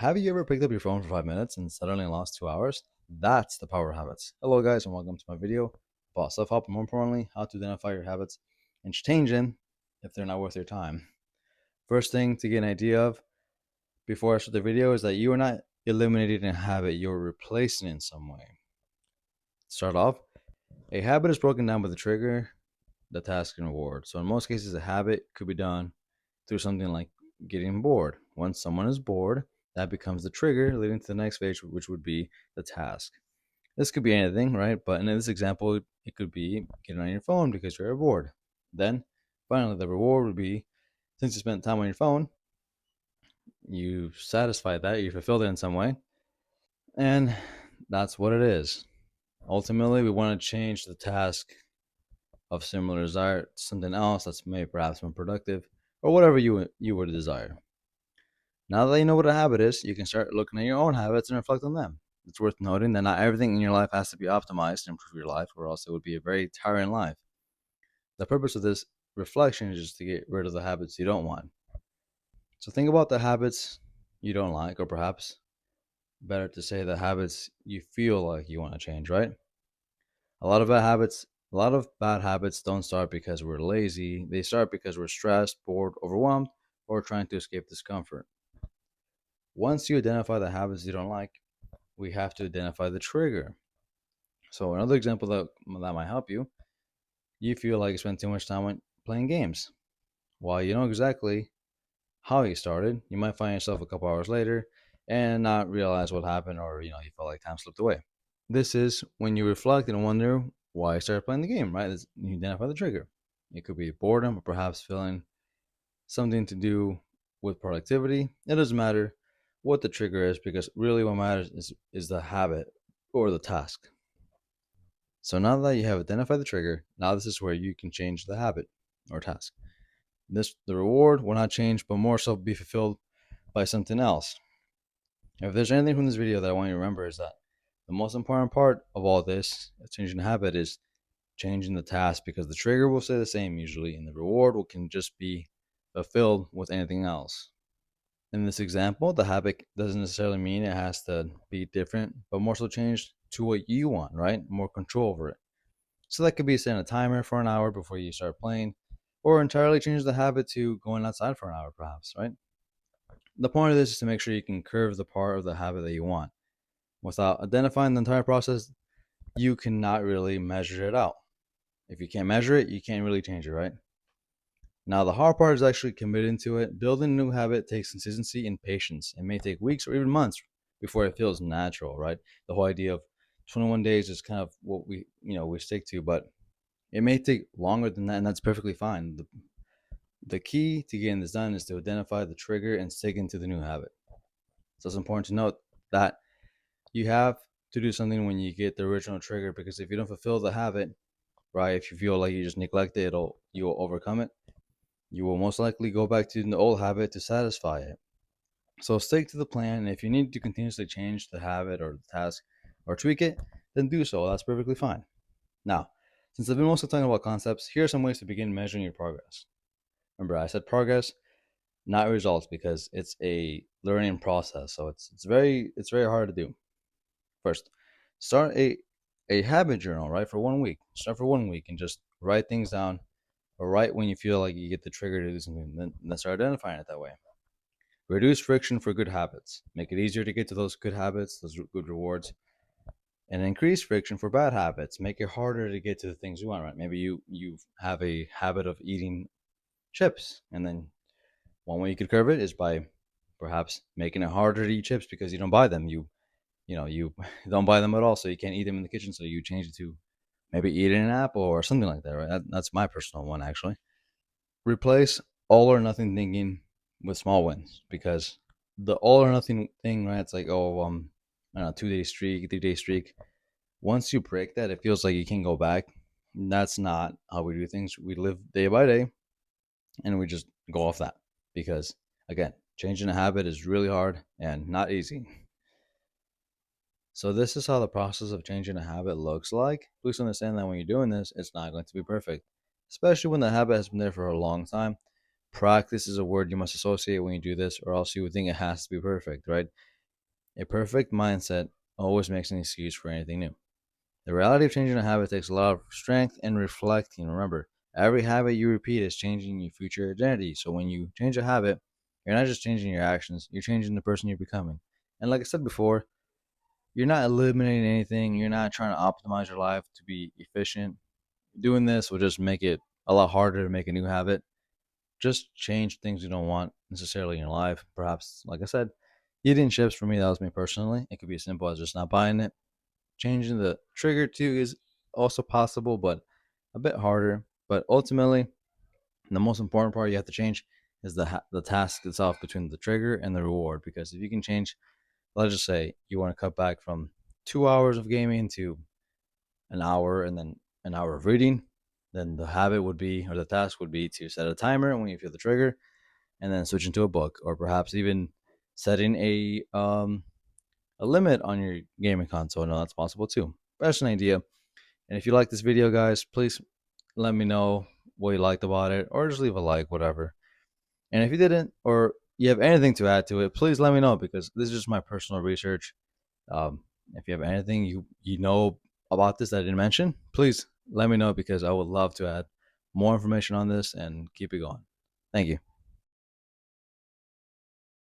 Have you ever picked up your phone for 5 minutes and suddenly lost 2 hours? That's the power of habits. Hello, guys, and welcome to my video about self help and more importantly, how to identify your habits and change them if they're not worth your time. First thing to get an idea of before I start the video is that you are not eliminating a habit, you're replacing it in some way. To start off, a habit is broken down by the trigger, the task, and reward. So, in most cases, a habit could be done through something like getting bored. Once someone is bored, that becomes the trigger leading to the next phase, which would be the task. This could be anything, right? But in this example, it could be getting on your phone because you're bored. Then, finally, the reward would be since you spent time on your phone, you satisfied that, you fulfilled it in some way, and that's what it is. Ultimately, we want to change the task of similar desire to something else that's maybe perhaps more productive or whatever you would desire. Now that you know what a habit is, you can start looking at your own habits and reflect on them. It's worth noting that not everything in your life has to be optimized to improve your life, or else it would be a very tiring life. The purpose of this reflection is just to get rid of the habits you don't want. So think about the habits you don't like, or perhaps better to say the habits you feel like you want to change, right? A lot of bad habits a lot of bad habits don't start because we're lazy. They start because we're stressed, bored, overwhelmed, or trying to escape discomfort. Once you identify the habits you don't like, we have to identify the trigger. So another example that might help you, you feel like you spend too much time playing games. While you know exactly how you started, you might find yourself a couple hours later and not realize what happened or you felt like time slipped away. This is when you reflect and wonder why you started playing the game, right? You identify the trigger. It could be boredom or perhaps feeling something to do with productivity. It doesn't matter what the trigger is because really what matters is the habit or the task. So now that you have identified the trigger, now this is where you can change the habit or task. The reward will not change, but more so be fulfilled by something else. If there's anything from this video that I want you to remember is that the most important part of all this, changing the habit, is changing the task because the trigger will stay the same usually, and the reward can just be fulfilled with anything else. In this example, the habit doesn't necessarily mean it has to be different, but more so changed to what you want, right? More control over it. So that could be setting a timer for an hour before you start playing, or entirely change the habit to going outside for an hour, perhaps, right? The point of this is to make sure you can curve the part of the habit that you want. Without identifying the entire process, you cannot really measure it out. If you can't measure it, you can't really change it, right? Now, the hard part is actually committing to it. Building a new habit takes consistency and patience. It may take weeks or even months before it feels natural, right? The whole idea of 21 days is kind of what we stick to, but it may take longer than that, and that's perfectly fine. The key to getting this done is to identify the trigger and stick into the new habit. So it's important to note that you have to do something when you get the original trigger because if you don't fulfill the habit, right, if you feel like you just neglect it, you will overcome it. You will most likely go back to the old habit to satisfy it. So stick to the plan. And if you need to continuously change the habit or the task or tweak it, then do so. That's perfectly fine. Now, since I've been mostly talking about concepts, here are some ways to begin measuring your progress. Remember, I said progress, not results, because it's a learning process. So it's very hard to do. First, start a habit journal, right? For 1 week. Start for 1 week and just write things down or write when you feel like you get the trigger to do something. Then start identifying it that way. Reduce friction for good habits. Make it easier to get to those good habits, those good rewards, and increase friction for bad habits. Make it harder to get to the things you want, right? Maybe you have a habit of eating chips, and then one way you could curb it is by perhaps making it harder to eat chips because you don't buy them. You don't buy them at all, so you can't eat them in the kitchen. So you change it to maybe eating an apple or something like that, right? That's my personal one actually. Replace all or nothing thinking with small wins because the all or nothing thing, right? It's like, oh, I don't know, 2 day streak, 3 day streak. Once you break that, it feels like you can't go back. That's not how we do things. We live day by day and we just go off that because, again, changing a habit is really hard and not easy. So, this is how the process of changing a habit looks like. Please understand that when you're doing this, it's not going to be perfect, especially when the habit has been there for a long time. Practice is a word you must associate when you do this, or else you would think it has to be perfect, right? A perfect mindset always makes an excuse for anything new. The reality of changing a habit takes a lot of strength and reflecting. Remember, every habit you repeat is changing your future identity. So when you change a habit, you're not just changing your actions, you're changing the person you're becoming. And like I said before, you're not eliminating anything, you're not trying to optimize your life to be efficient. Doing this will just make it a lot harder to make a new habit. Just change things you don't want necessarily in your life. Perhaps, like I said, eating chips for me, that was me personally. It could be as simple as just not buying it. Changing the trigger too is also possible, but a bit harder. But ultimately, the most important part you have to change is the task itself between the trigger and the reward. Because if you can change, let's just say you want to cut back from 2 hours of gaming to an hour and then an hour of reading, then the habit would be, or the task would be, to set a timer when you feel the trigger, and then switch into a book, or perhaps even setting a limit on your gaming console. No, that's possible too. But that's an idea. And if you like this video, guys, please let me know what you liked about it, or just leave a like, whatever. And if you didn't, or you have anything to add to it, please let me know, because this is just my personal research. If you have anything you know about this that I didn't mention, please let me know, because I would love to add more information on this and keep it going. Thank you.